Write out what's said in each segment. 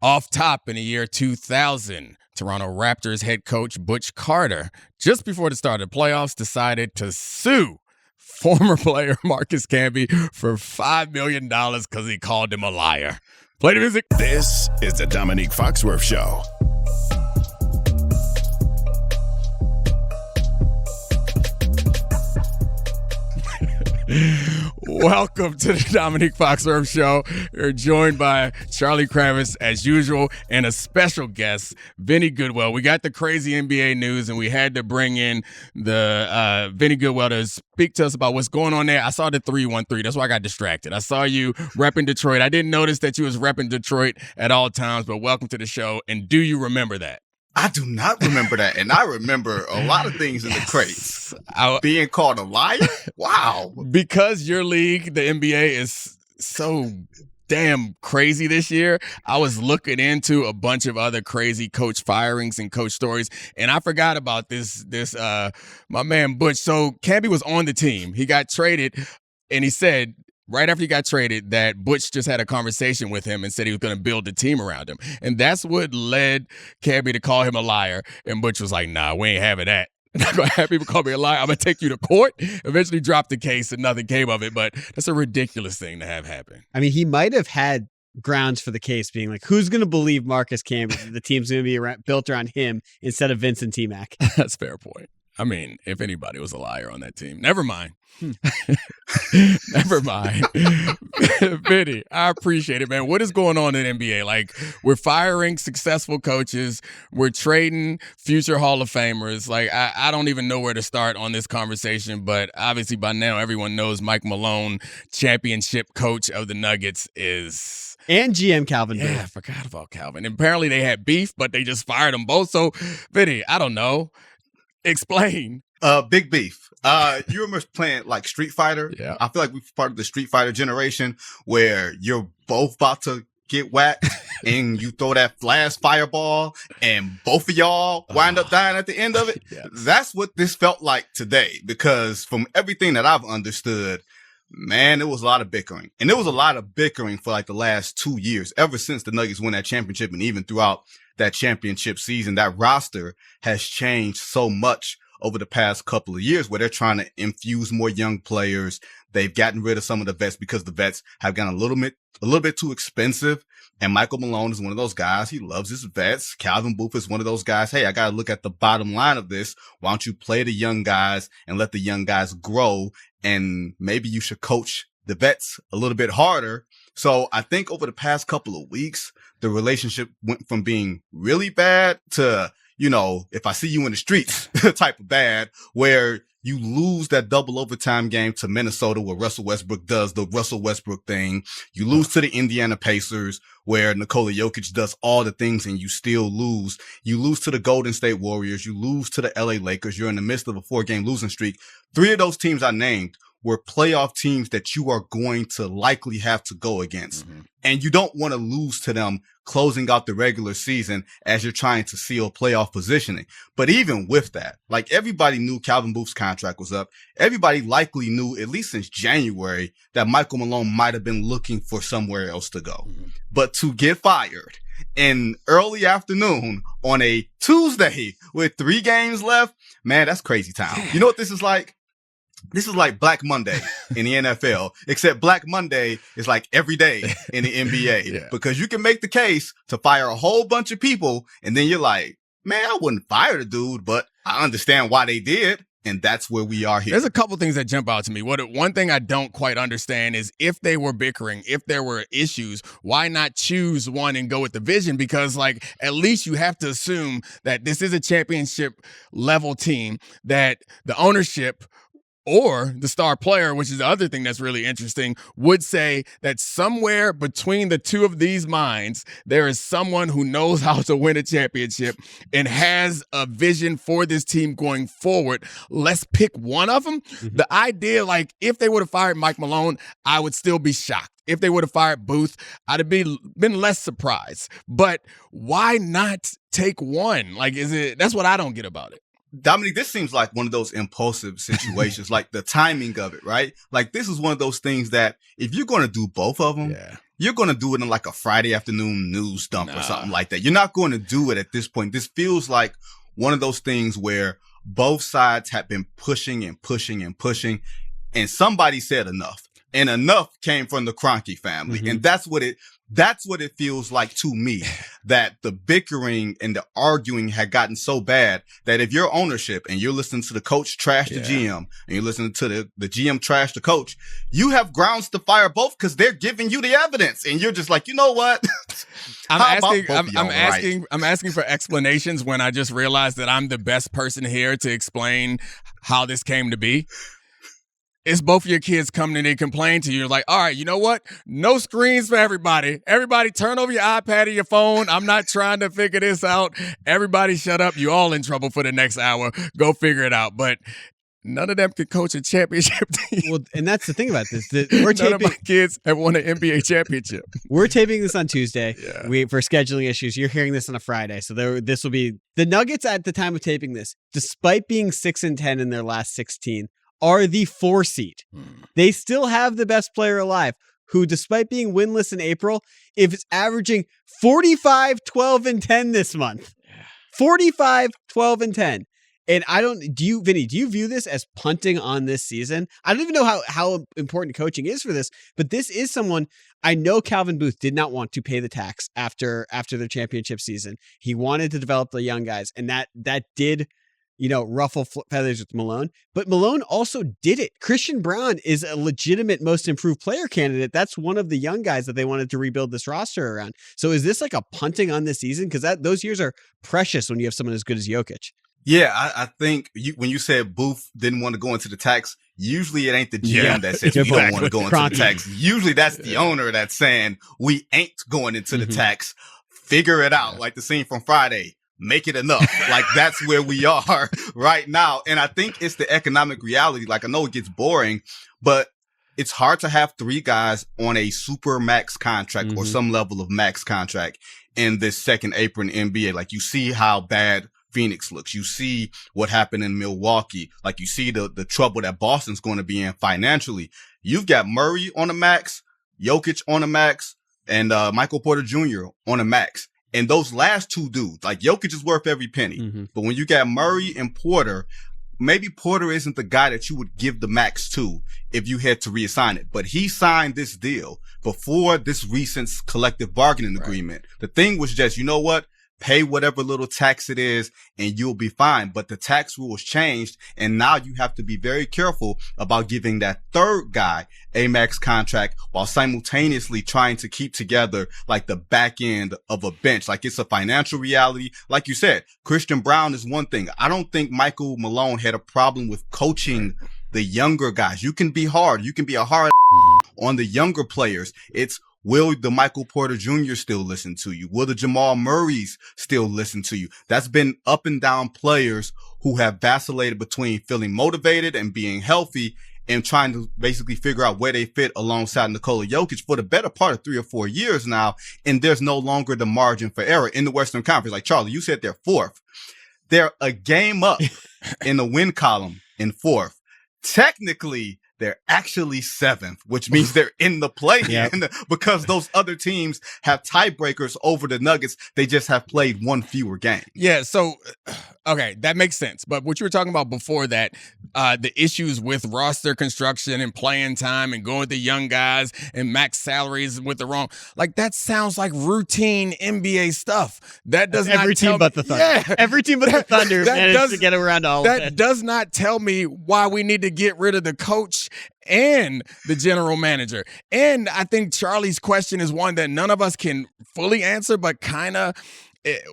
Off top in the year 2000, Toronto Raptors head coach Butch Carter, just before the start of the playoffs, decided to sue former player Marcus Camby for $5 million because he called him a liar. Play the music. This is the Domonique Foxworth Show. Welcome to the Domonique Foxworth Show. You're joined by Charlie Kravitz, as usual, and a special guest, Vinny Goodwill. We got the crazy NBA news, and we had to bring in the Vinny Goodwill to speak to us about what's going on there. I saw the 313. That's why I got distracted. I saw you repping Detroit. I didn't notice that you was repping Detroit at all times, but welcome to the show. And do you remember that? I do not remember that, and I remember a lot of things in the crates. Being called a liar? Wow. Because your league, the NBA, is so damn crazy this year, I was looking into a bunch of other crazy coach firings and coach stories, and I forgot about this my man Butch. So Camby was on the team. He got traded, and he said right after he got traded that Butch just had a conversation with him and said he was going to build a team around him. And that's what led Camby to call him a liar. And Butch was like, nah, we ain't having that. I'm not going to have people call me a liar. I'm going to take you to court. Eventually dropped the case and nothing came of it. But that's a ridiculous thing to have happen. I mean, he might have had grounds for the case being like, who's going to believe Marcus Camby? The team's going to be built around him instead of Vincent T-Mac. That's a fair point. I mean, if anybody was a liar on that team, never mind. Never mind. Vinny, I appreciate it, man. What is going on in NBA? Like, we're firing successful coaches. We're trading future Hall of Famers. Like, I don't even know where to start on this conversation, but obviously by now everyone knows Mike Malone, championship coach of the Nuggets, is... And GM Calvin. Yeah, I forgot about Calvin. And apparently they had beef, but they just fired them both. So, Vinny, I don't know. Explain. Big beef. You remember playing like Street Fighter? Yeah. I feel like we're part of the Street Fighter generation where you're both about to get whacked and you throw that flash fireball and both of y'all wind up dying at the end of it. Yes. That's what this felt like today, because from everything that I've understood, man, it was a lot of bickering. And there was a lot of bickering for like the last 2 years, ever since the Nuggets won that championship. And even throughout that championship season, that roster has changed so much over the past couple of years, where they're trying to infuse more young players. They've gotten rid of some of the vets because the vets have gotten a little bit too expensive. And Michael Malone is one of those guys. He loves his vets. Calvin Booth is one of those guys. Hey, I got to look at the bottom line of this. Why don't you play the young guys and let the young guys grow? And maybe you should coach the vets a little bit harder. So I think over the past couple of weeks, the relationship went from being really bad to, you know, if I see you in the streets type of bad, where you lose that double overtime game to Minnesota where Russell Westbrook does the Russell Westbrook thing. You lose to the Indiana Pacers where Nikola Jokic does all the things and you still lose. You lose to the Golden State Warriors. You lose to the LA Lakers. You're in the midst of a 4-game losing streak. 3 of those teams I named were playoff teams that you are going to likely have to go against. Mm-hmm. And you don't want to lose to them closing out the regular season as you're trying to seal playoff positioning. But even with that, like, everybody knew Calvin Booth's contract was up. Everybody likely knew, at least since January, that Michael Malone might have been looking for somewhere else to go. Mm-hmm. But to get fired in early afternoon on a Tuesday with 3 games left, man, that's crazy town. You know what this is like? This is like Black Monday in the NFL, except Black Monday is like every day in the NBA because you can make the case to fire a whole bunch of people. And then you're like, man, I wouldn't fire the dude, but I understand why they did. And that's where we are here. There's a couple things that jump out to me. One thing I don't quite understand is if they were bickering, if there were issues, why not choose one and go with the vision? Because, like, at least you have to assume that this is a championship level team, that the ownership or the star player, which is the other thing that's really interesting, would say that somewhere between the two of these minds, there is someone who knows how to win a championship and has a vision for this team going forward. Let's pick one of them. Mm-hmm. The idea, like, if they would have fired Mike Malone, I would still be shocked. If they would have fired Booth, I'd have been less surprised. But why not take one? Like, that's what I don't get about it. Dominique, this seems like one of those impulsive situations, like the timing of it, right? Like, this is one of those things that if you're going to do both of them, you're going to do it in like a Friday afternoon news dump or something like that. You're not going to do it at this point. This feels like one of those things where both sides have been pushing and pushing and pushing, and somebody said enough. And enough came from the Kroenke family. Mm-hmm. And that's what it feels like to me, that the bickering and the arguing had gotten so bad that if you're ownership and you're listening to the coach trash the GM and you're listening to the GM trash the coach, you have grounds to fire both because they're giving you the evidence. And you're just like, you know what? I'm asking for explanations when I just realized that I'm the best person here to explain how this came to be. It's both your kids coming and they complain to you. You're like, all right, you know what? No screens for everybody. Everybody turn over your iPad or your phone. I'm not trying to figure this out. Everybody shut up. You all in trouble for the next hour. Go figure it out. But none of them can coach a championship team. Well, and that's the thing about this. None of my kids have won an NBA championship. We're taping this on Tuesday. Yeah. For scheduling issues. You're hearing this on a Friday. So this will be the Nuggets at the time of taping this, despite being 6-10 in their last 16, are the 4 seed. They still have the best player alive, who, despite being winless in April, is averaging 45, 12, and 10 this month. 45, 12, and 10. And Vinny, do you view this as punting on this season? I don't even know how important coaching is for this, but this is someone, I know Calvin Booth did not want to pay the tax after their championship season. He wanted to develop the young guys, and that did ruffle feathers with Malone. But Malone also did it. Christian Braun is a legitimate most improved player candidate. That's one of the young guys that they wanted to rebuild this roster around. So is this like a punting on this season? Because those years are precious when you have someone as good as Jokic. Yeah, I think when you said Booth didn't want to go into the tax, usually it ain't the GM that says we don't want to go into the tax. Usually that's the owner that's saying we ain't going into the tax. Figure it out, like the scene from Friday. Make it enough. Like, that's where we are right now. And I think it's the economic reality. Like, I know it gets boring, but it's hard to have 3 guys on a super max contract or some level of max contract in this second apron NBA. Like, you see how bad Phoenix looks. You see what happened in Milwaukee. Like, you see the trouble that Boston's going to be in financially. You've got Murray on a max, Jokic on a max, and Michael Porter Jr. on a max. And those last 2 dudes, like Jokic is worth every penny. But when you got Murray and Porter, maybe Porter isn't the guy that you would give the max to if you had to reassign it. But he signed this deal before this recent collective bargaining agreement. The thing was just, you know what? Pay whatever little tax it is and you'll be fine. But the tax rules changed, and now you have to be very careful about giving that third guy a max contract while simultaneously trying to keep together like the back end of a bench. Like, it's a financial reality. Like you said, Christian Braun is one thing. I don't think Michael Malone had a problem with coaching the younger guys. You can be hard. You can be a hard on the younger players. It's, will the Michael Porter Jr. still listen to you? Will the Jamal Murrays still listen to you? That's been up and down players who have vacillated between feeling motivated and being healthy and trying to basically figure out where they fit alongside Nikola Jokic for the better part of 3 or 4 years now. And there's no longer the margin for error in the Western Conference. Like, Charlie, you said they're 4th. They're a game up in the win column in 4th. Technically, they're actually 7th, which means they're in the play-in because those other teams have tiebreakers over the Nuggets. They just have played 1 fewer game. Yeah, so, okay, that makes sense. But what you were talking about before that, the issues with roster construction and playing time and going with the young guys and max salaries with the wrong, like, that sounds like routine NBA stuff. That does not every team but the Thunder. Yeah. Every team but the Thunder managed to get around all of it. That does not tell me why we need to get rid of the coach and the general manager. And I think Charlie's question is one that none of us can fully answer, but kind of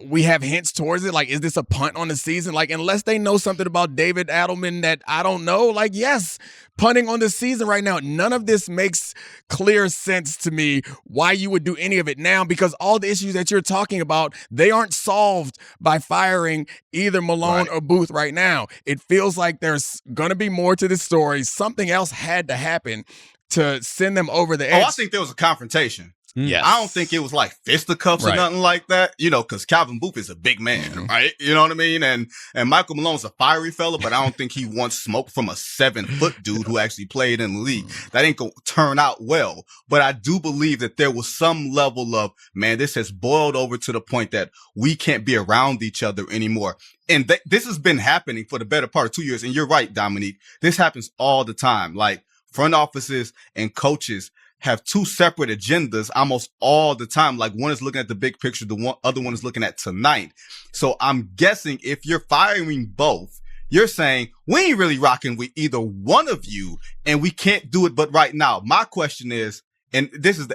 we have hints towards it. Like, is this a punt on the season? Like, unless they know something about David Adelman that I don't know, like, yes, punting on the season right now. None of this makes clear sense to me why you would do any of it now, because all the issues that you're talking about, they aren't solved by firing either Malone or Booth right now. It feels like there's going to be more to this story. Something else had to happen to send them over the edge. Oh, I think there was a confrontation. Yes. I don't think it was like fisticuffs or nothing like that, because Calvin Booth is a big man, right? You know what I mean? And Michael Malone's a fiery fella, but I don't think he wants smoke from a 7-foot dude who actually played in the league. That ain't gonna turn out well. But I do believe that there was some level of, man, this has boiled over to the point that we can't be around each other anymore. And this has been happening for the better part of 2 years. And you're right, Domonique. This happens all the time. Like front offices and coaches have two separate agendas almost all the time. Like one is looking at the big picture, the other one is looking at tonight. So I'm guessing if you're firing both, you're saying we ain't really rocking with either one of you and we can't do it but right now. My question is, and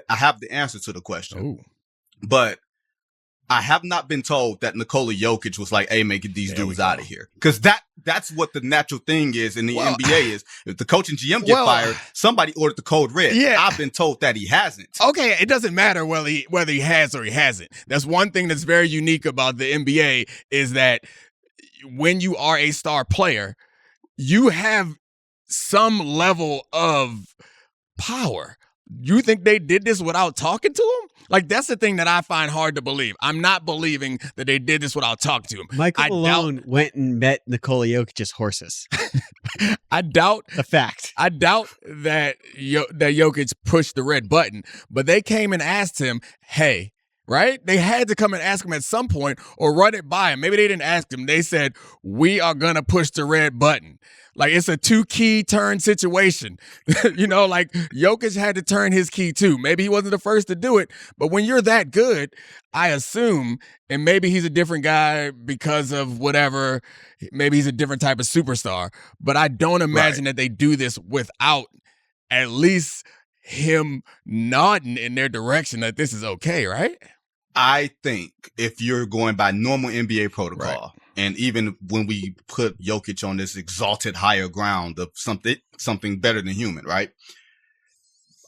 I have the answer to the question, but I have not been told that Nikola Jokic was like, hey, man, get these dudes out of here. Because that's what the natural thing is in the NBA is if the coach and GM get fired, somebody ordered the code red. Yeah. I've been told that he hasn't. Okay, it doesn't matter whether he has or he hasn't. That's one thing that's very unique about the NBA is that when you are a star player, you have some level of power. You think they did this without talking to him? Like, that's the thing that I find hard to believe. I'm not believing that they did this without talking to him. Michael Malone went and met Nikola Jokic's horses. I doubt a fact. I doubt that Jokic pushed the red button, but they came and asked him, hey, right? They had to come and ask him at some point or run it by him. Maybe they didn't ask him. They said, we are going to push the red button. Like, it's a 2-key turn situation. Like Jokic had to turn his key too. Maybe he wasn't the first to do it, but when you're that good, I assume, and maybe he's a different guy because of whatever, maybe he's a different type of superstar, but I don't imagine that they do this without at least him nodding in their direction that this is okay, right? I think if you're going by normal NBA protocol, and even when we put Jokic on this exalted higher ground of something better than human, right?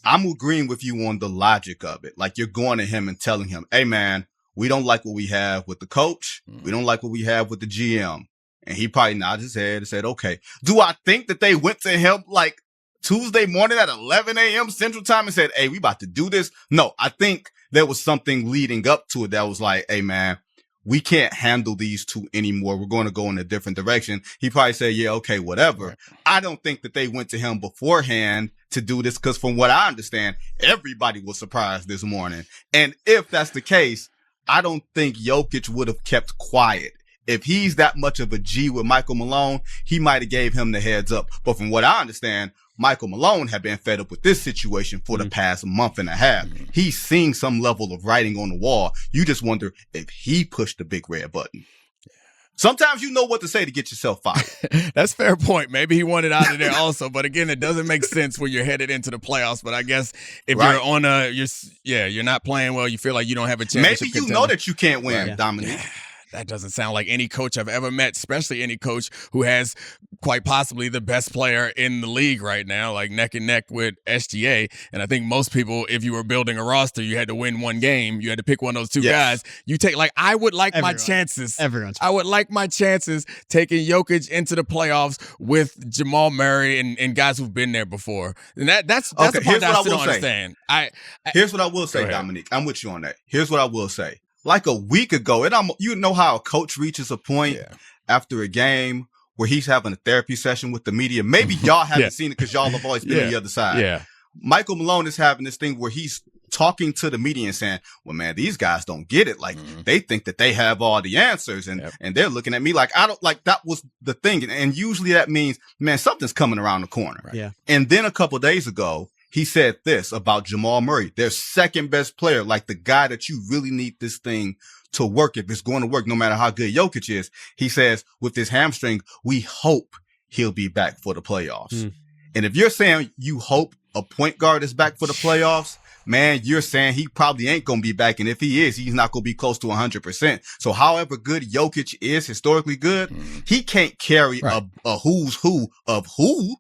I'm agreeing with you on the logic of it. Like, you're going to him and telling him, hey, man, we don't like what we have with the coach. We don't like what we have with the GM. And he probably nodded his head and said, okay. Do I think that they went to him like Tuesday morning at 11 a.m. Central Time and said, hey, we about to do this? No, I think there was something leading up to it that was like, hey, man, we can't handle these two anymore. We're going to go in a different direction. He probably said, yeah, okay, whatever. I don't think that they went to him beforehand to do this because from what I understand, everybody was surprised this morning. And if that's the case, I don't think Jokic would have kept quiet. If he's that much of a G with Michael Malone, he might have gave him the heads up. But from what I understand, Michael Malone had been fed up with this situation for the past month and a half. He's seeing some level of writing on the wall. You just wonder if he pushed the big red button. Sometimes you know what to say to get yourself fired. That's a fair point. Maybe he wanted out of there also. But again, it doesn't make sense when you're headed into the playoffs. But I guess if you're on you're not playing well, you feel like you don't have a chance. Maybe you know that you can't win, Dominique. That doesn't sound like any coach I've ever met, especially any coach who has quite possibly the best player in the league right now, like neck and neck with SGA. And I think most people, if you were building a roster, you had to win one game. You had to pick one of those two guys. You take, like, I would like my chances. I would like my chances taking Jokic into the playoffs with Jamal Murray and guys who've been there before. And that's the part that I still don't understand. Here's what I will say, Dominique. I'm with you on that. Here's what I will say. Like a week ago, you know how a coach reaches a point after a game where he's having a therapy session with the media. Maybe y'all haven't seen it because y'all have always been on the other side. Yeah. Michael Malone is having this thing where he's talking to the media and saying, well, man, these guys don't get it. Like, they think that they have all the answers and they're looking at me like, I don't, like, that was the thing. And usually that means, man, something's coming around the corner. Right? Yeah. And then a couple of days ago, he said this about Jamal Murray, their second best player, like the guy that you really need this thing to work if it's going to work, no matter how good Jokic is. He says, with this hamstring, we hope he'll be back for the playoffs. And if you're saying you hope a point guard is back for the playoffs, man, you're saying he probably ain't going to be back. And if he is, he's not going to be close to 100%. So however good Jokic is, historically good, he can't carry a who's who of who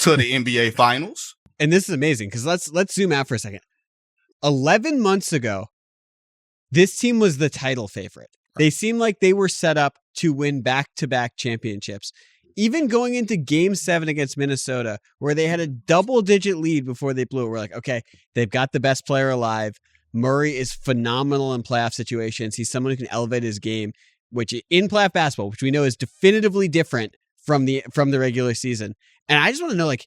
to the NBA finals. And this is amazing because let's zoom out for a second. 11 months ago, this team was the title favorite. They seemed like they were set up to win back-to-back championships. Even going into Game 7 against Minnesota, where they had a double-digit lead before they blew it, we're like, okay, they've got the best player alive. Murray is phenomenal in playoff situations. He's someone who can elevate his game, which in playoff basketball, which we know is definitively different from the regular season. And I just want to know, like,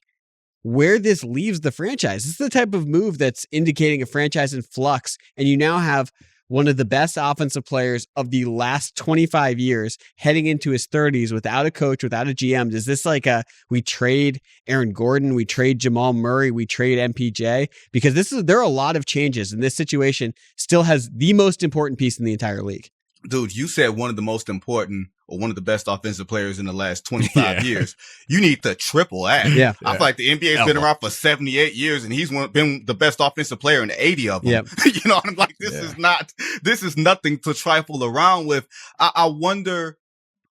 where this leaves the franchise. This is the type of move that's indicating a franchise in flux, and you now have one of the best offensive players of the last 25 years heading into his 30s without a coach, without a GM. Is this like we trade Aaron Gordon, we trade Jamal Murray, we trade MPJ? Because there are a lot of changes, and this situation still has the most important piece in the entire league. Dude, you said one of the most important or one of the best offensive players in the last 25 years. You need the triple that. Yeah. I feel like the NBA's been around for 78 years and he's been the best offensive player in 80 of them. Yep. You know, I'm like, this is nothing to trifle around with. I wonder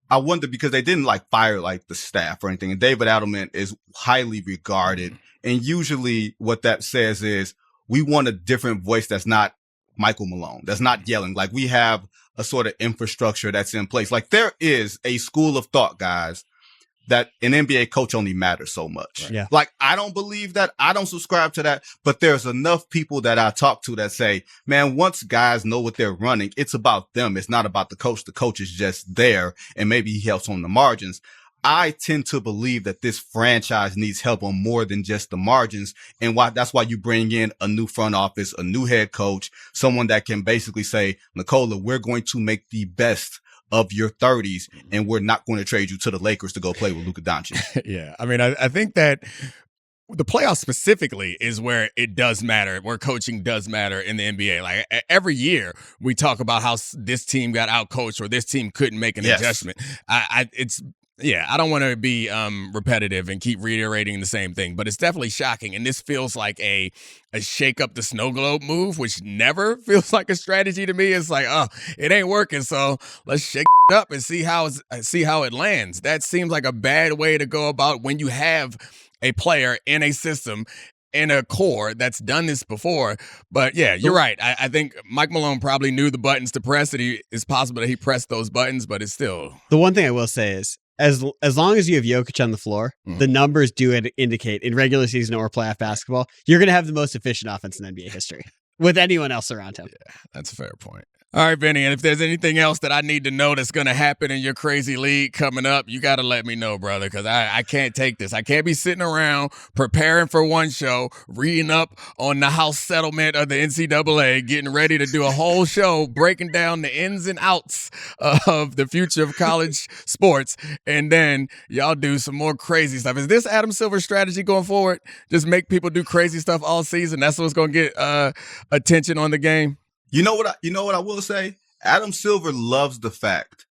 because they didn't like fire like the staff or anything. And David Adelman is highly regarded. And usually what that says is we want a different voice that's not Michael Malone, that's not yelling. Like we have a sort of infrastructure that's in place. Like there is a school of thought, guys, that an NBA coach only matters so much. Yeah. Like I don't believe that. I don't subscribe to that, but there's enough people that I talk to that say, man, once guys know what they're running, it's about them. It's not about the coach. The coach is just there and maybe he helps on the margins. I tend to believe that this franchise needs help on more than just the margins. And that's why you bring in a new front office, a new head coach, someone that can basically say, Nikola, we're going to make the best of your 30s and we're not going to trade you to the Lakers to go play with Luka Doncic. Yeah. I mean, I think that the playoffs specifically is where it does matter, where coaching does matter in the NBA. Like every year we talk about how this team got outcoached or this team couldn't make an adjustment. I don't want to be repetitive and keep reiterating the same thing, but it's definitely shocking. And this feels like a shake up the snow globe move, which never feels like a strategy to me. It's like, oh, it ain't working, so let's shake it up and see how it lands. That seems like a bad way to go about when you have a player in a system in a core that's done this before. But yeah, you're right. I think Mike Malone probably knew the buttons to press. It's possible that he pressed those buttons, but it's still. The one thing I will say is, as long as you have Jokic on the floor, the numbers do indicate in regular season or playoff basketball, you're going to have the most efficient offense in NBA history with anyone else around him. Yeah, that's a fair point. All right, Vinny, and if there's anything else that I need to know that's going to happen in your crazy league coming up, you got to let me know, brother, because I can't take this. I can't be sitting around preparing for one show, reading up on the house settlement of the NCAA, getting ready to do a whole show breaking down the ins and outs of the future of college sports, and then y'all do some more crazy stuff. Is this Adam Silver's strategy going forward? Just make people do crazy stuff all season? That's what's going to get attention on the game? You know what I will say? Adam Silver loves the fact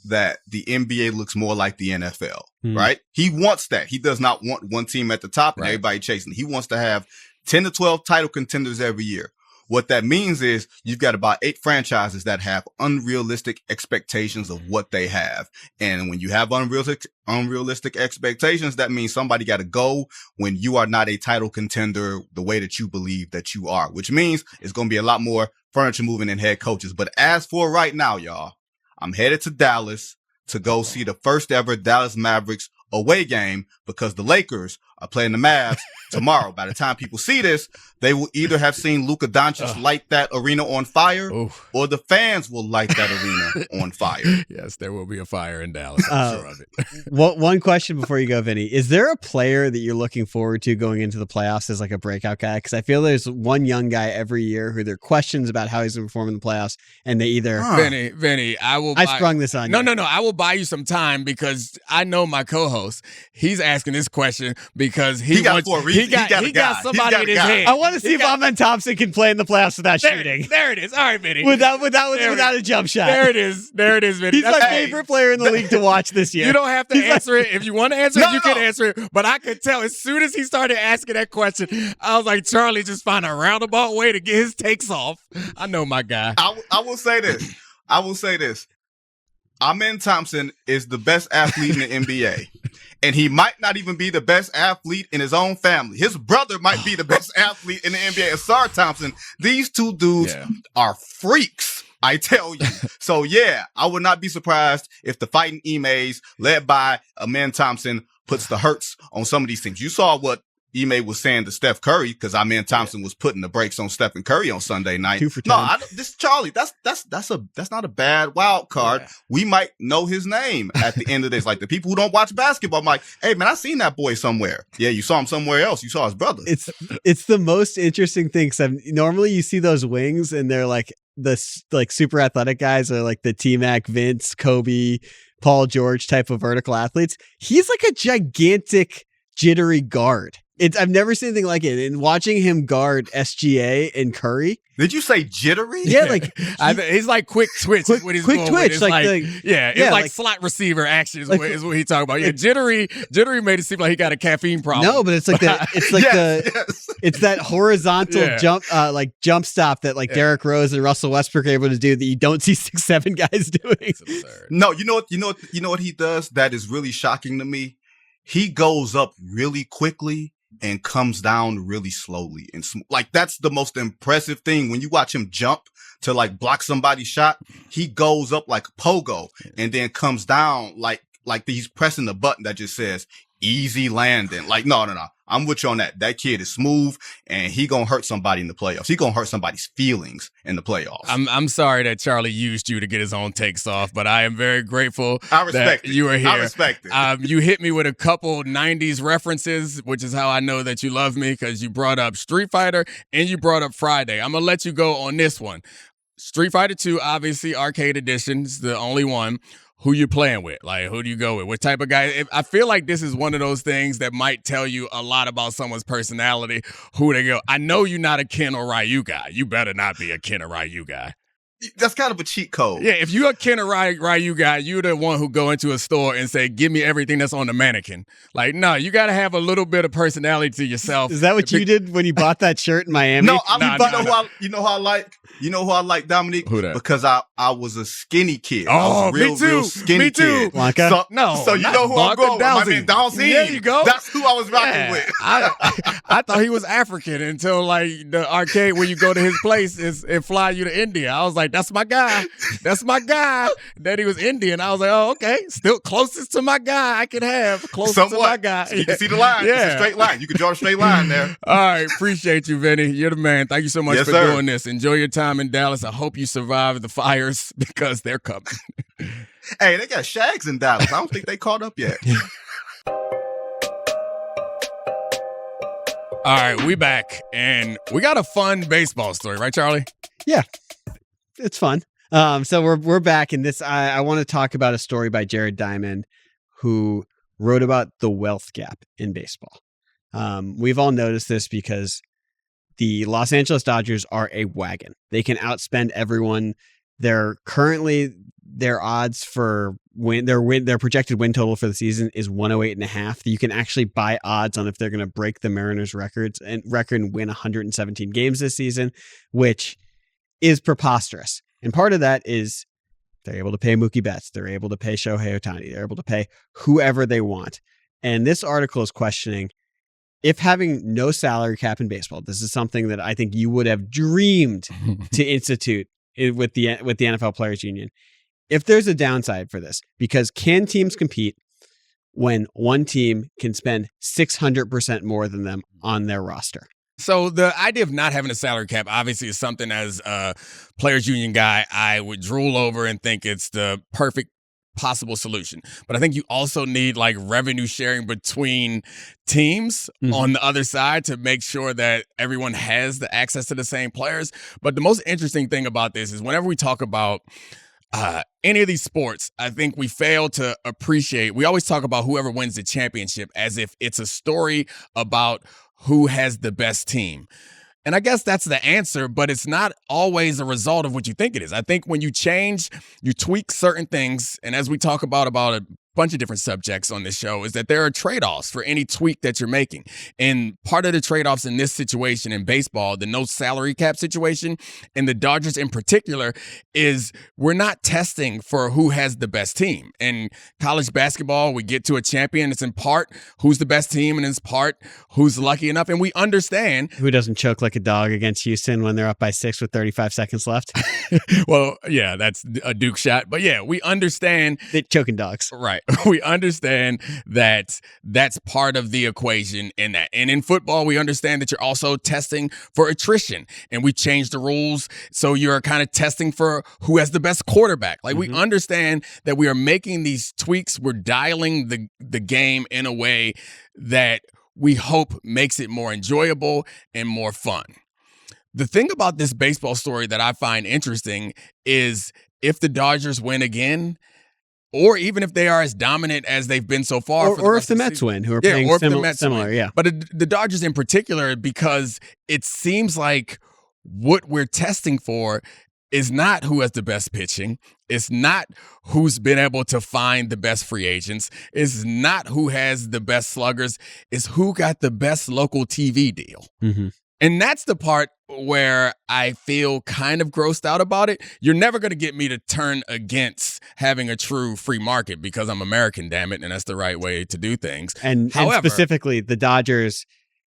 that the NBA looks more like the NFL, right? He wants that. He does not want one team at the top and everybody chasing. He wants to have 10 to 12 title contenders every year. What that means is you've got about 8 franchises that have unrealistic expectations of what they have. And when you have unrealistic expectations, that means somebody got to go when you are not a title contender the way that you believe that you are, which means it's going to be a lot more furniture moving and head coaches. But as for right now, y'all, I'm headed to Dallas to go see the first ever Dallas Mavericks away game because the Lakers are playing the Mavs tomorrow. By the time people see this, they will either have seen Luka Doncic light that arena on fire or the fans will light that arena on fire. Yes, there will be a fire in Dallas. I'm sure of it. One question before you go, Vinny. Is there a player that you're looking forward to going into the playoffs as like a breakout guy? Because I feel there's one young guy every year who there are questions about how he's going to perform in the playoffs, and they either... Vinny, I sprung this on you. No. I will buy you some time because I know my co-host. He's asking this question because he got somebody in his head. I want to see if Amen Thompson can play in the playoffs without shooting. There it is. All right, Vinny. Without a jump shot. There it is, Vinny. He's my favorite player in the league to watch this year. You don't have to answer it. If you want to answer it, you can answer it. But I could tell as soon as he started asking that question, I was like, Charlie just found a roundabout way to get his takes off. I know my guy. I will say this. Amen Thompson is the best athlete in the NBA. And he might not even be the best athlete in his own family. His brother might be the best athlete in the NBA. Asar Thompson, these two dudes are freaks, I tell you. So, yeah, I would not be surprised if the Fighting Emes, led by Amen Thompson, puts the hurts on some of these things. You saw what Ime was saying to Steph Curry, because Amen Thompson was putting the brakes on Stephen Curry on Sunday night. 2 for 10. No, this Charlie, that's not a bad wild card. Yeah. We might know his name at the end of this. Like the people who don't watch basketball, I'm like, hey man, I seen that boy somewhere. Yeah, you saw him somewhere else. You saw his brother. It's the most interesting thing. Cause normally you see those wings and they're like super athletic guys or like the T-Mac, Vince, Kobe, Paul George type of vertical athletes. He's like a gigantic jittery guard. I've never seen anything like it. And watching him guard SGA and Curry. Did you say jittery? Yeah, like he's like quick twitch. Quick twitch, it's like slot receiver action is what he's talking about. Yeah, jittery made it seem like he got a caffeine problem. No, but it's like it's that horizontal jump stop that Derrick Rose and Russell Westbrook are able to do that you don't see 6'7" guys doing. No, you know what he does that is really shocking to me? He goes up really quickly and comes down really slowly and like that's the most impressive thing when you watch him jump to like block somebody's shot. He goes up like a pogo and then comes down like he's pressing the button that just says easy landing. Like no, I'm with you on that. That kid is smooth and he gonna hurt somebody in the playoffs. He gonna hurt somebody's feelings in the playoffs. I'm sorry that Charlie used you to get his own takes off, but I am very grateful I respect that you are here. I respect it. You hit me with a couple 90s references, which is how I know that you love me because you brought up Street Fighter and you brought up Friday. I'm going to let you go on this one. Street Fighter 2, obviously, arcade edition is the only one. Who you playing with? Like, who do you go with? What type of guy? I feel like this is one of those things that might tell you a lot about someone's personality, who they go. I know you're not a Ken or Ryu guy. You better not be a Ken or Ryu guy. That's kind of a cheat code. Yeah, if you're a Ken or Ryu guy, you're the one who go into a store and say, give me everything that's on the mannequin. Like, no, you got to have a little bit of personality to yourself. Is that what you did when you bought that shirt in Miami? No, you know who I like, Domonique? Who that? Because I was a skinny kid. I was me too. Real skinny Me too. kid. Blanca? So you know who I'm going with. My man Dowsing. There you go. That's who I was rocking with. I thought he was African until like the arcade when you go to his place and fly you to India. I was like, that's my guy. That's my guy. That he was Indian. I was like, oh, okay. Still closest to my guy I could have. Closest to my guy. So you can see the line. Yeah. It's a straight line. You can draw a straight line there. All right. Appreciate you, Vinny. You're the man. Thank you so much Yes, for sir. doing this. Enjoy your time in Dallas. I hope you survive the fires because they're coming. Hey, they got Shags in Dallas. I don't think they caught up yet. All right. We back and we got a fun baseball story, right, Charlie? Yeah, it's fun. So we're back, and this I want to talk about a story by Jared Diamond, who wrote about the wealth gap in baseball. We've all noticed this because the Los Angeles Dodgers are a wagon. They can outspend everyone. They're currently their odds for their projected win total for the season is 108.5. You can actually buy odds on if they're going to break the Mariners record and win 117 games this season, which is preposterous. And part of that is they're able to pay Mookie Betts. They're able to pay Shohei Ohtani. They're able to pay whoever they want. And this article is questioning if having no salary cap in baseball, this is something that I think you would have dreamed to institute with the NFL Players Union. If there's a downside for this, because can teams compete when one team can spend 600% more than them on their roster? So the idea of not having a salary cap obviously is something as a players union guy I would drool over and think it's the perfect possible solution. But I think you also need like revenue sharing between teams on the other side to make sure that everyone has the access to the same players. But the most interesting thing about this is whenever we talk about any of these sports, I think we fail to appreciate. We always talk about whoever wins the championship as if it's a story about who has the best team. And I guess that's the answer, but it's not always a result of what you think it is. I think when you change, you tweak certain things, and as we talk about a bunch of different subjects on this show, is that there are trade-offs for any tweak that you're making. And part of the trade-offs in this situation in baseball, the no salary cap situation, and the Dodgers in particular, is we're not testing for who has the best team. In college basketball, we get to a champion. It's in part who's the best team, and it's part who's lucky enough. And we understand. Who doesn't choke like a dog against Houston when they're up by 6 with 35 seconds left? Well, yeah, that's a Duke shot. But yeah, we understand. They're choking dogs. Right. right? We understand that that's part of the equation in that. And in football, we understand that you're also testing for attrition. And we changed the rules. So you're kind of testing for who has the best quarterback. Like we understand that we are making these tweaks. We're dialing the game in a way that we hope makes it more enjoyable and more fun. The thing about this baseball story that I find interesting is if the Dodgers win again, or even if they are as dominant as they've been so far, or if the Mets win, who are playing similar, yeah. But the Dodgers in particular, because it seems like what we're testing for is not who has the best pitching. It's not who's been able to find the best free agents. It's not who has the best sluggers. It's who got the best local TV deal. Mm-hmm. And that's the part where I feel kind of grossed out about it. You're never going to get me to turn against having a true free market because I'm American, damn it, and that's the right way to do things. And specifically, the Dodgers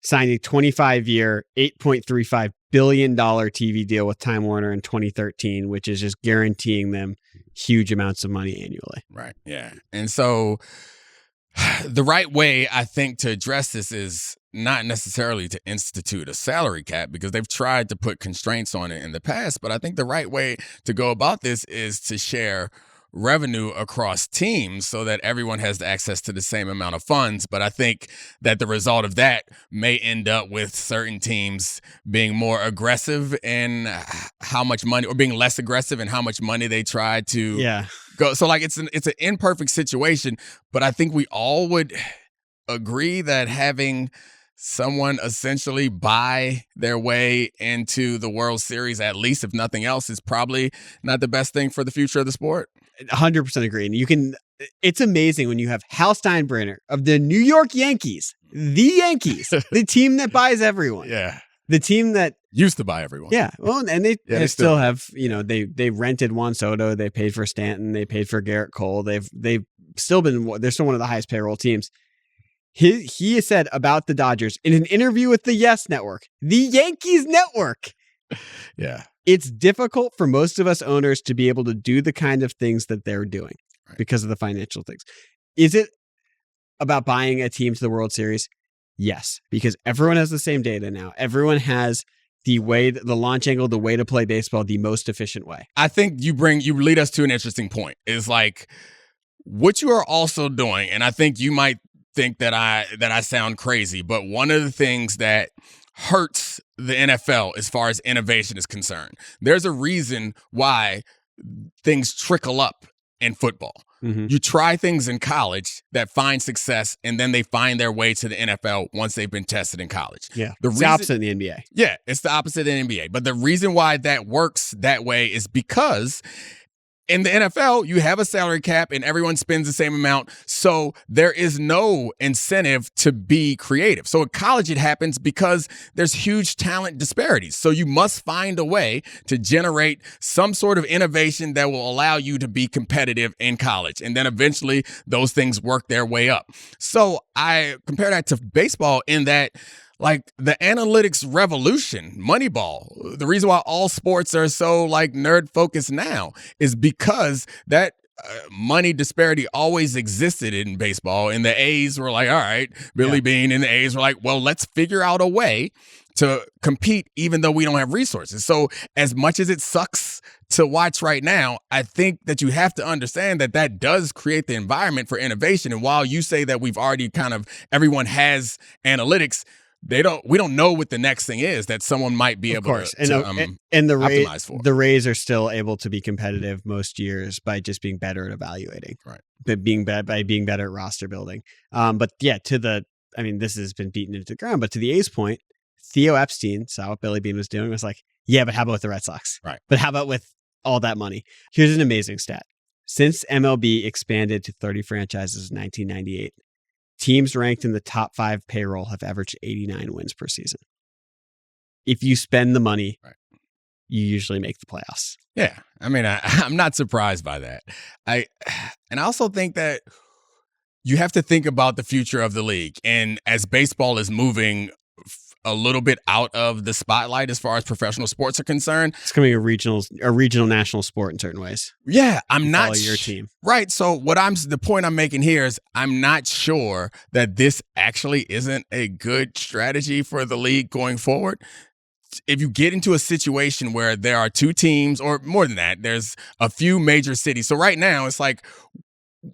signed a 25-year, $8.35 billion TV deal with Time Warner in 2013, which is just guaranteeing them huge amounts of money annually. Right, yeah. And so the right way, I think, to address this is not necessarily to institute a salary cap because they've tried to put constraints on it in the past. But I think the right way to go about this is to share revenue across teams so that everyone has access to the same amount of funds. But I think that the result of that may end up with certain teams being more aggressive in how much money, or being less aggressive in how much money they try to go. So like it's an imperfect situation, but I think we all would agree that having someone essentially buy their way into the World Series, at least if nothing else, is probably not the best thing for the future of the sport. 100% agree. And it's amazing when you have Hal Steinbrenner of the New York Yankees, the team that buys everyone. Yeah. The team that used to buy everyone. Yeah. Well, and they still have, they rented Juan Soto, they paid for Stanton, they paid for Garrett Cole. They're still one of the highest payroll teams. He has said about the Dodgers in an interview with the Yes Network, the Yankees Network. Yeah. It's difficult for most of us owners to be able to do the kind of things that they're doing because of the financial things. Is it about buying a team to the World Series? Yes, because everyone has the same data now. Everyone has the launch angle, the way to play baseball, the most efficient way. I think you lead us to an interesting point. Is like what you are also doing, and I think you might think that I sound crazy, but one of the things that hurts the NFL as far as innovation is concerned, there's a reason why things trickle up in football. Mm-hmm. You try things in college that find success, and then they find their way to the NFL once they've been tested in college. Yeah, it's the opposite in the NBA. Yeah, it's the opposite in the NBA. But the reason why that works that way is because in the NFL, you have a salary cap and everyone spends the same amount. So there is no incentive to be creative. So at college, it happens because there's huge talent disparities. So you must find a way to generate some sort of innovation that will allow you to be competitive in college. And then eventually those things work their way up. So I compare that to baseball in that, like, the analytics revolution, Moneyball, the reason why all sports are so like nerd focused now is because that money disparity always existed in baseball. And the A's were like, all right, Billy Beane and the A's were like, well, let's figure out a way to compete even though we don't have resources. So as much as it sucks to watch right now, I think that you have to understand that that does create the environment for innovation. And while you say that we've already everyone has analytics, we don't know what the next thing is that someone might be able to optimize for. The Rays are still able to be competitive most years by just being better at evaluating, right? But being better at roster building. But yeah, this has been beaten into the ground. But to the A's point, Theo Epstein saw what Billy Beane was doing, was like, yeah, but how about with the Red Sox? Right. But how about with all that money? Here's an amazing stat. Since MLB expanded to 30 franchises in 1998, teams ranked in the top 5 payroll have averaged 89 wins per season. If you spend the money, you usually make the playoffs. Yeah. I mean, I'm not surprised by that. I also think that you have to think about the future of the league. And as baseball is moving a little bit out of the spotlight as far as professional sports are concerned. It's becoming a regional national sport in certain ways. Yeah, I'm You not follow your team. Right. So the point I'm making here is I'm not sure that this actually isn't a good strategy for the league going forward. If you get into a situation where there are two teams, or more than that, there's a few major cities. So right now it's like,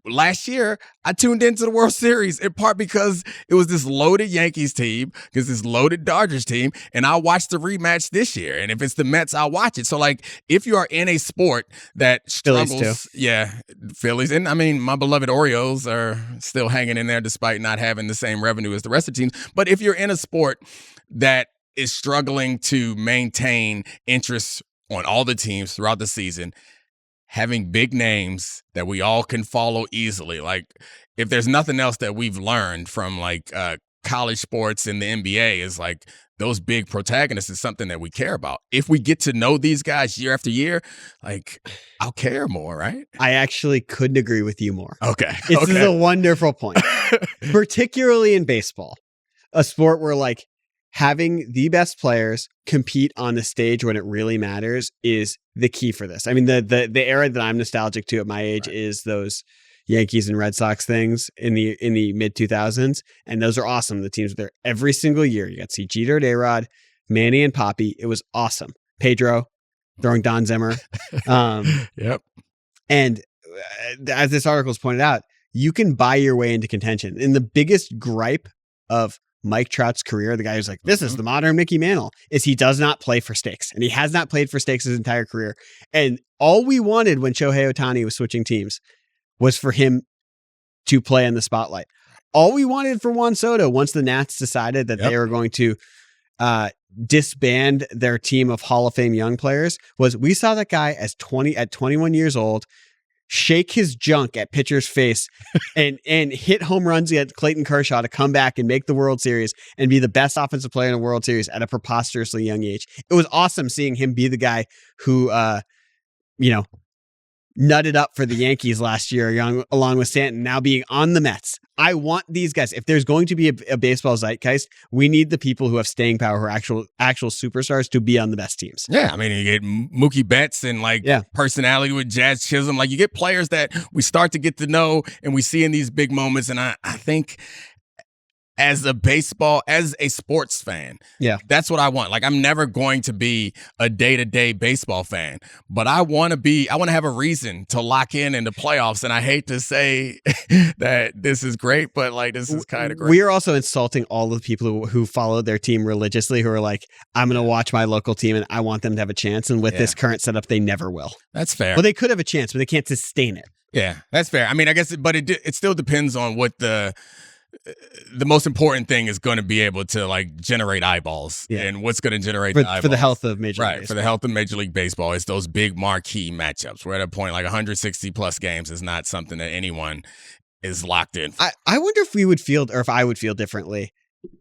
last year, I tuned into the World Series in part because it was this loaded Yankees team, because this loaded Dodgers team, and I'll watch the rematch this year. And if it's the Mets, I'll watch it. So, like, if you are in a sport that struggles, Phillies too. Yeah, Phillies, and I mean, my beloved Orioles are still hanging in there despite not having the same revenue as the rest of the teams. But if you're in a sport that is struggling to maintain interest on all the teams throughout the season, having big names that we all can follow easily. Like, if there's nothing else that we've learned from like college sports and the NBA, is like those big protagonists is something that we care about. If we get to know these guys year after year, like, I'll care more, right? I actually couldn't agree with you more. Okay. This is a wonderful point, particularly in baseball, a sport where like having the best players compete on the stage when it really matters is the key for this. I mean, the era that I'm nostalgic to at my age is those Yankees and Red Sox things in the mid 2000s, and those are awesome. The teams were there every single year. You got to see Jeter and A-Rod, Manny and Poppy. It was awesome. Pedro throwing Don Zimmer. Yep. And as this article has pointed out, you can buy your way into contention. And the biggest gripe of Mike Trout's career, the guy who's like, this is the modern Mickey Mantle, is he does not play for stakes. And he has not played for stakes his entire career. And all we wanted when Shohei Ohtani was switching teams was for him to play in the spotlight. All we wanted for Juan Soto, once the Nats decided that they were going to disband their team of Hall of Fame young players, was we saw that guy at 21 years old, shake his junk at pitcher's face and hit home runs at Clayton Kershaw to come back and make the World Series and be the best offensive player in the World Series at a preposterously young age. It was awesome seeing him be the guy who, nutted up for the Yankees last year along with Stanton, now being on the Mets. I want these guys. If there's going to be a baseball zeitgeist, we need the people who have staying power, who are actual superstars, to be on the best teams. Yeah, I mean, you get Mookie Betts and personality with Jazz Chisholm. Like, you get players that we start to get to know and we see in these big moments. And I think as a sports fan, that's what I want. Like, I'm never going to be a day-to-day baseball fan, but I want to have a reason to lock in the playoffs. And I hate to say that this is great, but like, this is kind of great. We are also insulting all of the people who follow their team religiously, who are like, I'm going to watch my local team and I want them to have a chance. And with this current setup, they never will. That's fair. Well, they could have a chance, but they can't sustain it. Yeah, that's fair. I mean, I guess, but it still depends on what the most important thing is going to be able to like generate eyeballs, and what's going to generate the eyeballs. For the health of Major League Baseball. For the health of Major League Baseball. It's those big marquee matchups. We're at a point like 160 plus games is not something that anyone is locked in. I wonder if we would feel, or if I would feel differently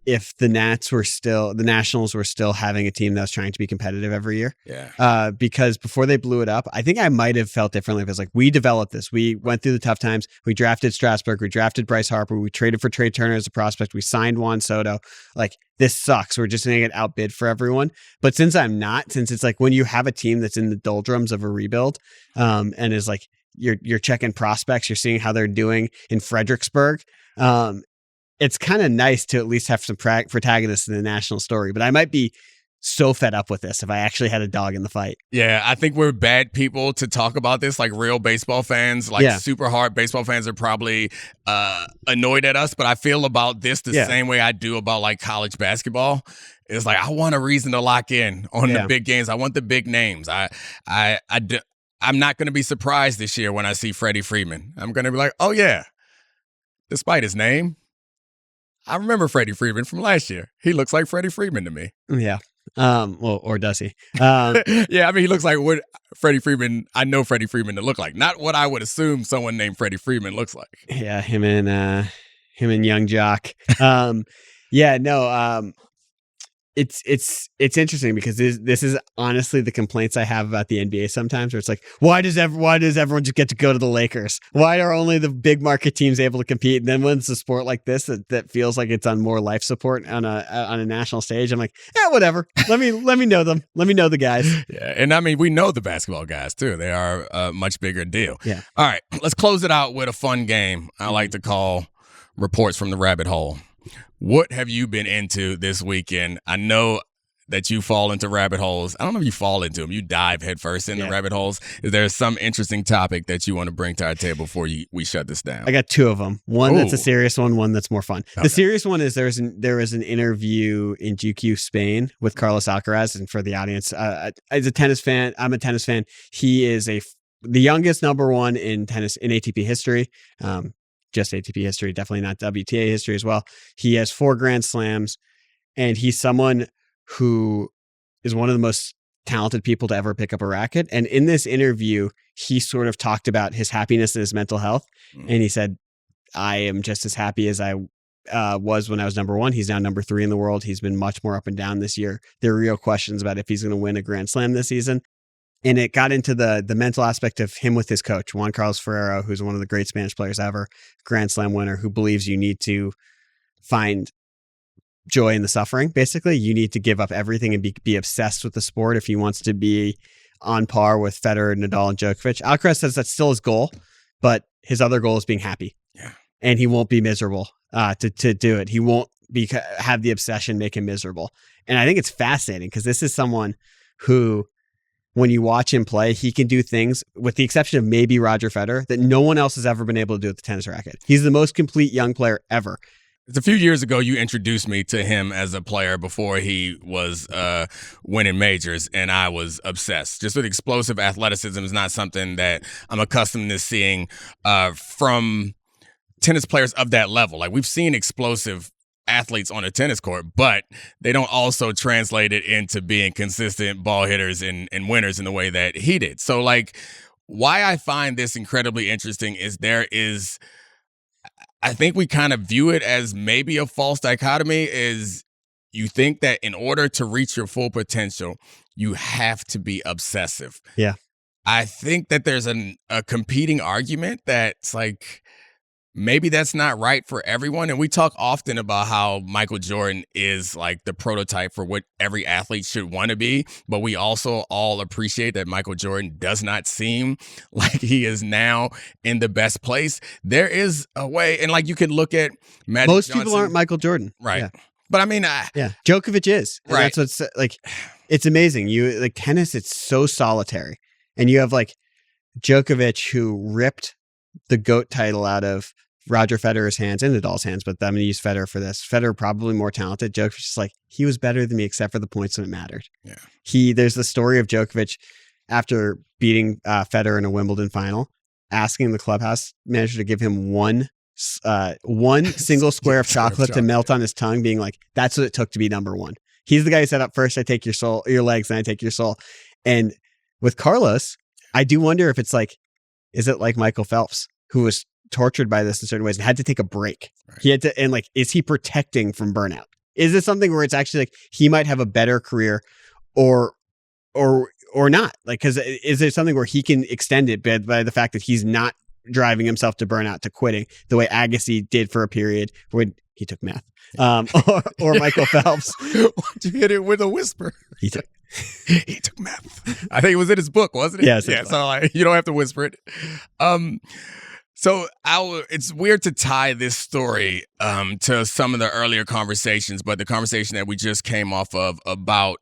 if the Nationals were still having a team that was trying to be competitive every year. Yeah. Because before they blew it up, I think I might have felt differently. If it's like, we developed this, we went through the tough times, we drafted Strasburg, we drafted Bryce Harper, we traded for Trey Turner as a prospect, we signed Juan Soto. Like, this sucks. We're just going to get outbid for everyone. But since it's like when you have a team that's in the doldrums of a rebuild, and is like, you're checking prospects, you're seeing how they're doing in Fredericksburg. It's kind of nice to at least have some protagonists in the national story, but I might be so fed up with this if I actually had a dog in the fight. Yeah, I think we're bad people to talk about this. Like, real baseball fans, super hard baseball fans are probably annoyed at us, but I feel about this the same way I do about like college basketball. It's like, I want a reason to lock in on the big games. I want the big names. I'm not going to be surprised this year when I see Freddie Freeman. I'm going to be like, oh yeah, despite his name, I remember Freddie Freeman from last year. He looks like Freddie Freeman to me. Yeah. Well, or does he? Yeah, I mean, he looks like what Freddie Freeman, I know Freddie Freeman to look like. Not what I would assume someone named Freddie Freeman looks like. Yeah, him and Young Jock. it's interesting because this is honestly the complaints I have about the NBA sometimes, where it's like, why does everyone just get to go to the Lakers? Why are only the big market teams able to compete? And then when it's a sport like this that feels like it's on more life support on a national stage, I'm like, yeah, whatever. Let me know them. Let me know the guys. Yeah, and I mean, we know the basketball guys too. They are a much bigger deal. Yeah. All right, let's close it out with a fun game I like to call Reports from the Rabbit Hole. What have you been into this weekend? I know that you fall into rabbit holes. I don't know if you fall into them. You dive headfirst into rabbit holes. Is there some interesting topic that you want to bring to our table before we shut this down? I got two of them. One that's a serious one that's more fun. Okay. The serious one is there was an interview in GQ Spain with Carlos Alcaraz. And for the audience, as a tennis fan, I'm a tennis fan. He is the youngest number one in tennis in ATP history. Just ATP history, definitely not WTA history as well. He has 4 Grand Slams, and he's someone who is one of the most talented people to ever pick up a racket. And in this interview, he sort of talked about his happiness and his mental health. And he said, I am just as happy as I was when I was number 1. He's now number 3 in the world. He's been much more up and down this year. There are real questions about if he's going to win a Grand Slam this season. And it got into the mental aspect of him with his coach, Juan Carlos Ferrero, who's one of the great Spanish players ever, Grand Slam winner, who believes you need to find joy in the suffering. Basically, you need to give up everything and be obsessed with the sport if he wants to be on par with Federer, Nadal, and Djokovic. Alcaraz says that's still his goal, but his other goal is being happy. Yeah. And he won't be miserable to do it. He won't have the obsession make him miserable. And I think it's fascinating because this is someone who, when you watch him play, he can do things, with the exception of maybe Roger Federer, that no one else has ever been able to do with the tennis racket. He's the most complete young player ever. It's a few years ago you introduced me to him as a player before he was winning majors, and I was obsessed. Just with explosive athleticism is not something that I'm accustomed to seeing from tennis players of that level. Like, we've seen explosive athletes on a tennis court, but they don't also translate it into being consistent ball hitters and winners in the way that he did. So, like, why I find this incredibly interesting is I think we kind of view it as maybe a false dichotomy. Is you think that in order to reach your full potential, you have to be obsessive. Yeah. I think that there's a competing argument that's like, maybe that's not right for everyone. And we talk often about how Michael Jordan is like the prototype for what every athlete should want to be. But we also all appreciate that Michael Jordan does not seem like he is now in the best place. There is a way. And like, you could look at Magic Most Johnson. people aren't Michael Jordan. Right. Yeah. But I mean, Djokovic is. And right. That's what's like, it's amazing. You like tennis, it's so solitary. And you have like Djokovic, who ripped the GOAT title out of Roger Federer's hands and Nadal's hands, but I'm going to use Federer for this. Federer probably more talented. Djokovic is like, he was better than me except for the points when it mattered. Yeah. There's the story of Djokovic after beating Federer in a Wimbledon final, asking the clubhouse manager to give him one single square of chocolate to melt on his tongue, being like, that's what it took to be number 1. He's the guy who said, up first, I take your legs, and I take your soul. And with Carlos, I do wonder if it's like, is it like Michael Phelps, who was tortured by this in certain ways and had to take a break? Right. He had to, and like, is he protecting from burnout? Is this something where it's actually like he might have a better career or not? Like, because is there something where he can extend it by the fact that he's not driving himself to burnout, to quitting, the way Agassi did for a period when he took meth, or Michael Phelps? Why'd you hit it with a whisper? He took meth. I think it was in his book, wasn't it? Yeah. So like, you don't have to whisper it. So it's weird to tie this story to some of the earlier conversations, but the conversation that we just came off of about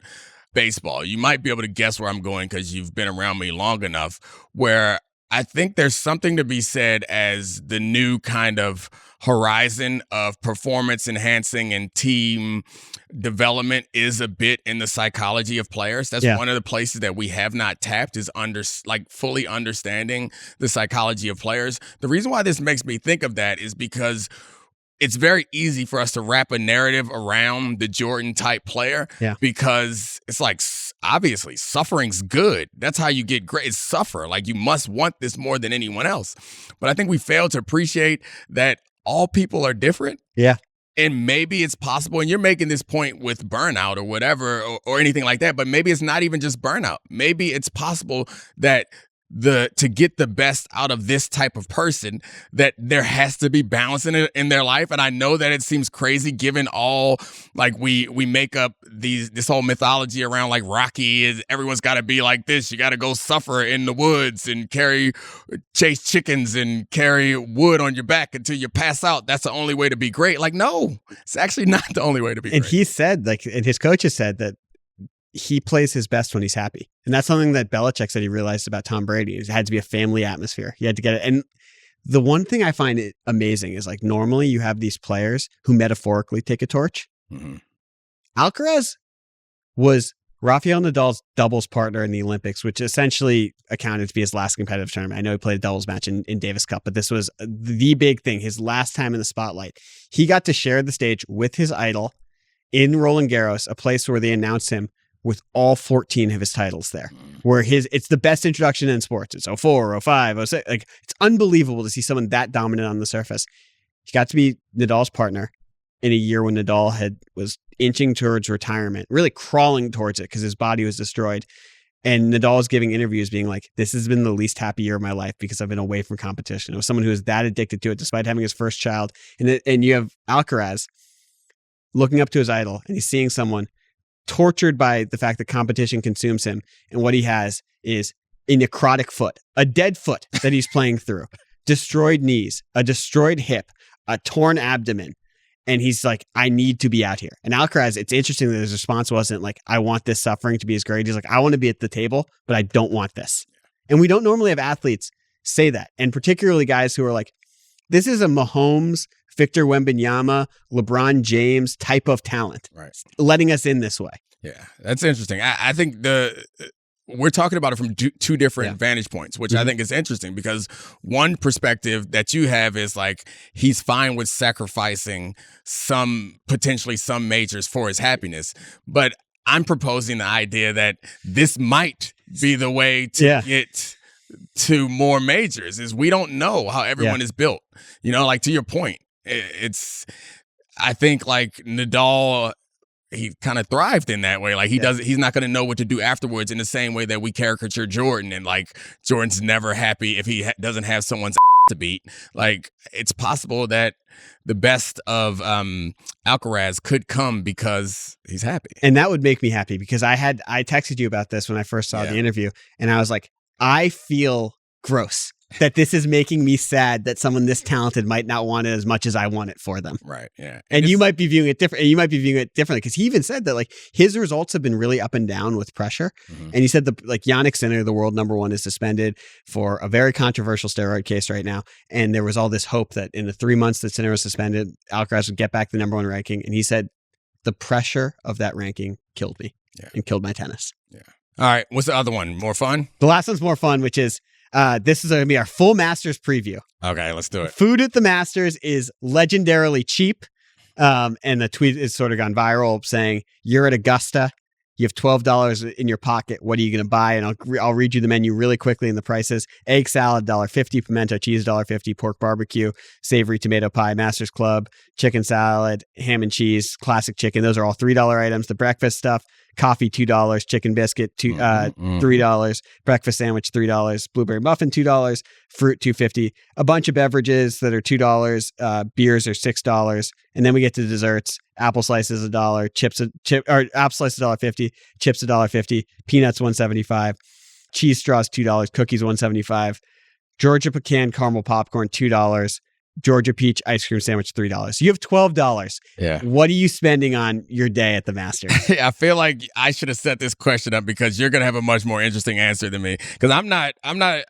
baseball, you might be able to guess where I'm going because you've been around me long enough, where I think there's something to be said as the new kind of horizon of performance enhancing and team development is a bit in the psychology of players. That's one of the places that we have not tapped, is fully understanding the psychology of players. The reason why this makes me think of that is because it's very easy for us to wrap a narrative around the Jordan type player, because it's like, obviously suffering's good. That's how you get great. It's suffer. Like, you must want this more than anyone else. But I think we fail to appreciate that all people are different. Yeah. And maybe it's possible, and you're making this point with burnout or whatever, or anything like that, but maybe it's not even just burnout. Maybe it's possible that to get the best out of this type of person, that there has to be balance in their life. And I know that it seems crazy given all, like, we make up this whole mythology around, like, Rocky is everyone's got to be like this. You got to go suffer in the woods and chase chickens and carry wood on your back until you pass out. That's the only way to be great. Like, no, it's actually not the only way to be great. And he said, like, and his coaches said that he plays his best when he's happy. And that's something that Belichick said he realized about Tom Brady. It had to be a family atmosphere. You had to get it. And the one thing I find it amazing is, like, normally you have these players who metaphorically take a torch. Mm-hmm. Alcaraz was Rafael Nadal's doubles partner in the Olympics, which essentially accounted to be his last competitive tournament. I know he played a doubles match in Davis Cup, but this was the big thing, his last time in the spotlight. He got to share the stage with his idol in Roland Garros, a place where they announced him with all 14 of his titles there, where it's the best introduction in sports. It's 04, 05, 06. Like, it's unbelievable to see someone that dominant on the surface. He got to be Nadal's partner in a year when Nadal was inching towards retirement, really crawling towards it because his body was destroyed. And Nadal was giving interviews being like, this has been the least happy year of my life because I've been away from competition. It was someone who was that addicted to it despite having his first child. And you have Alcaraz looking up to his idol, and he's seeing someone tortured by the fact that competition consumes him. And what he has is a necrotic foot, a dead foot that he's playing through, destroyed knees, a destroyed hip, a torn abdomen. And he's like, I need to be out here. And Alcaraz, it's interesting that his response wasn't like, I want this suffering to be as great. He's like, I want to be at the table, but I don't want this. And we don't normally have athletes say that. And particularly guys who are like, this is a Mahomes, Victor Wembanyama, LeBron James type of talent, right? Letting us in this way. Yeah, that's interesting. I think we're talking about it from two different vantage points, which I think is interesting because one perspective that you have is like, he's fine with sacrificing potentially some majors for his happiness. But I'm proposing the idea that this might be the way to get to more majors, is we don't know how everyone is built. You know, like, to your point, I think, like, Nadal, he kind of thrived in that way. Like, he's not going to know what to do afterwards, in the same way that we caricature Jordan, and, like, Jordan's never happy if he doesn't have someone's to beat. Like, it's possible that the best of Alcaraz could come because he's happy. And that would make me happy, because I texted you about this when I first saw the interview, and I was like, I feel gross that this is making me sad that someone this talented might not want it as much as I want it for them. Right. Yeah. And you might be viewing it different. And you might be viewing it differently, because he even said that, like, his results have been really up and down with pressure. Mm-hmm. And he said Yannick Sinner, the world number one, is suspended for a very controversial steroid case right now. And there was all this hope that in the 3 months that Sinner was suspended, Alcaraz would get back the number one ranking. And he said the pressure of that ranking killed me and killed my tennis. Yeah. All right. What's the other one? More fun? The last one's more fun, which is, this is going to be our full Masters preview. Okay, let's do it. Food at the Masters is legendarily cheap. And the tweet is sort of gone viral saying, you're at Augusta, you have $12 in your pocket. What are you going to buy? And I'll read you the menu really quickly and the prices. Egg salad, $1.50. Pimento cheese, $1.50. Pork barbecue, savory tomato pie, Masters Club, chicken salad, ham and cheese, classic chicken. Those are all $3 items. The breakfast stuff, coffee, $2, chicken biscuit, $3, breakfast sandwich, $3, blueberry muffin, $2, fruit, $2.50, a bunch of beverages that are $2, beers are $6, and then we get to desserts. Apple slices $1, apple slices $1.50, chips $1.50, peanuts $1.75, cheese straws $2, cookies $1.75, Georgia pecan caramel popcorn $2, Georgia peach ice cream sandwich $3. You have $12. Yeah. What are you spending on your day at the Masters? I feel like I should have set this question up because you're gonna have a much more interesting answer than me. Because I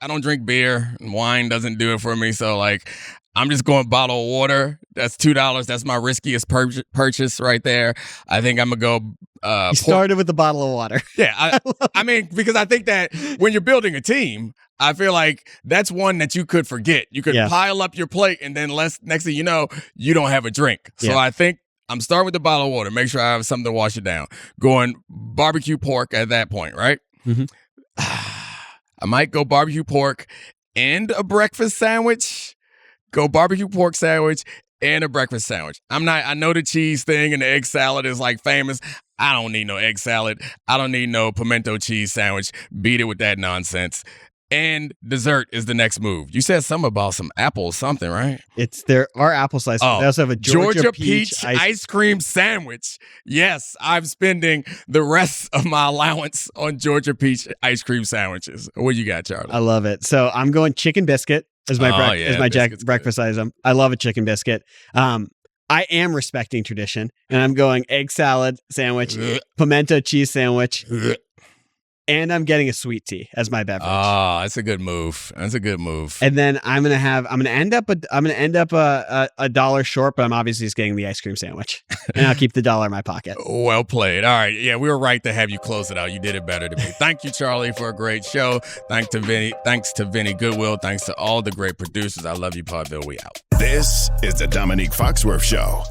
don't drink beer, and wine doesn't do it for me. So, like, I'm just going bottle of water. That's $2. That's my riskiest purchase right there. I think I'm gonna go. You started with the bottle of water. Yeah, I mean, because I think that when you're building a team, I feel like that's one that you could forget. You could pile up your plate, and then next thing you know, you don't have a drink. So I think I'm starting with the bottle of water. Make sure I have something to wash it down. Going barbecue pork at that point, right? Mm-hmm. I might go barbecue pork and a breakfast sandwich. Go barbecue pork sandwich and a breakfast sandwich. I know the cheese thing and the egg salad is like famous. I don't need no egg salad. I don't need no pimento cheese sandwich. Beat it with that nonsense. And dessert is the next move. You said something about some apple something, right? It's our apple slice. Oh, They also have a Georgia peach ice cream sandwich. Yes, I'm spending the rest of my allowance on Georgia peach ice cream sandwiches. What you got, Charlie? I love it. So I'm going chicken biscuit as my breakfast item. I love a chicken biscuit. I am respecting tradition, and I'm going egg salad sandwich, pimento cheese sandwich, and I'm getting a sweet tea as my beverage. Oh, that's a good move. That's a good move. And then I'm gonna end up a dollar short, but I'm obviously just getting the ice cream sandwich, and I'll keep the dollar in my pocket. Well played. All right, yeah, we were right to have you close it out. You did it better than me. Thank you, Charlie, for a great show. Thanks to Vinny Goodwill. Thanks to all the great producers. I love you, Podville. We out. This is the Domonique Foxworth Show.